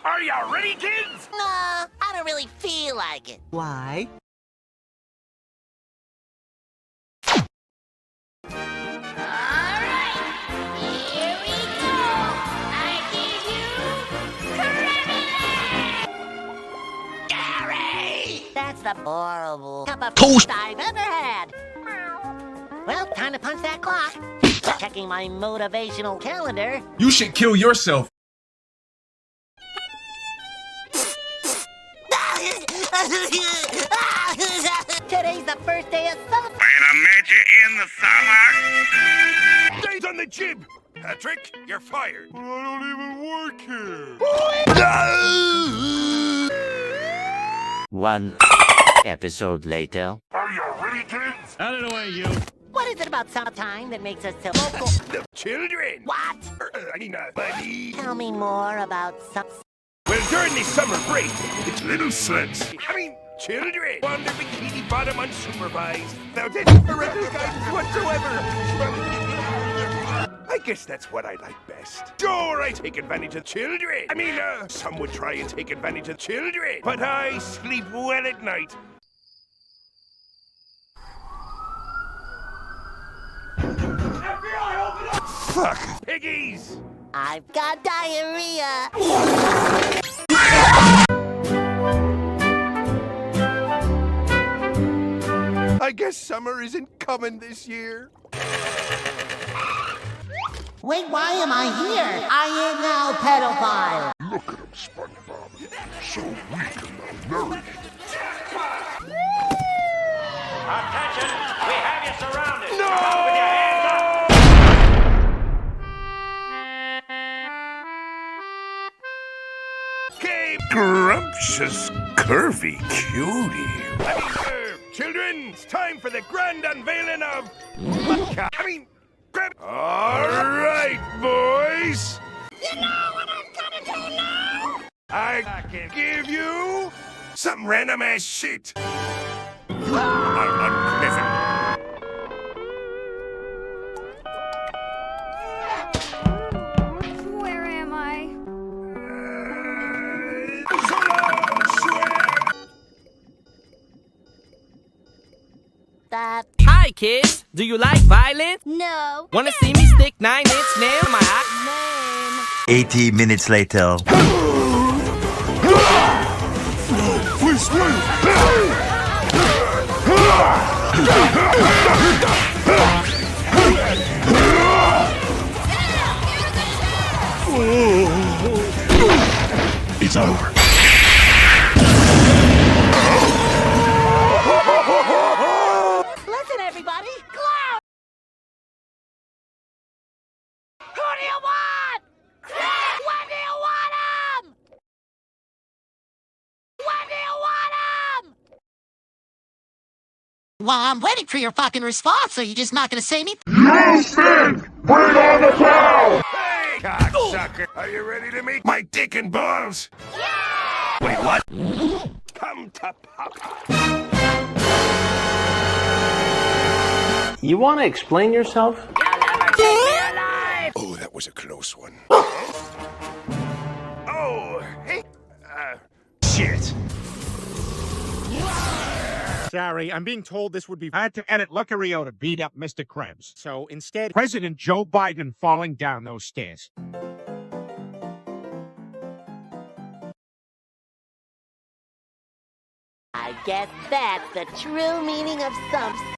Are you ready, kids? Nah, I don't really feel like it. Why? Alright, here we go. I give you Gary! That's the horrible cup of toast I've ever had. Well, time to punch that clock. Checking my motivational calendar. You should kill yourself. Today's the first day of summer. And I met you in the summer. Days on the jib. Patrick, you're fired. I don't even work here. One episode later. Are you ready, kids? Out of the way, you. What is it about summertime that makes us so vocal? The children. What? Buddy. Tell me more about some... Well, during this summer break, it's little sluts. Children. Wander bikini bottom unsupervised. Without any parental guidance whatsoever. I guess that's what I like best. Sure, I take advantage of children. Some would try and take advantage of children. But I sleep well at night. FBI, open up! Fuck. Piggies! I've got diarrhea. I guess summer isn't coming this year. Wait, why am I here? I am now pedophile. Look at him, SpongeBob. So weak and malnourished. Attention! We have you surrounded! No! Come with your hands up! Okay, scrumptious, curvy cutie. Children, it's time for the grand unveiling of... All right, boys. You know what I'm gonna do now? I can give you some random ass shit. Unpleasant. Where am I? So long, swear. That... Hi, kids. Do you like violence? No. Wanna see me stick 9-inch nail in my eye? Name. 80 minutes later. Please, please! It's over. Listen, everybody. Clown! Who do you want? When do you want him? When do you want him? Well, I'm waiting for your fucking response, so you're just not gonna say anything? You stink! Bring on the clown! Hey, cocksucker. Are you ready to meet my dick and balls? Yeah! Wait, what? Come to Papa. You want to explain yourself? Oh, that was a close one. Oh, hey. Shit. Sorry, I'm being told this would be hard to edit Lucario to beat up Mr. Krebs. So instead, President Joe Biden falling down those stairs. I guess that's the true meaning of some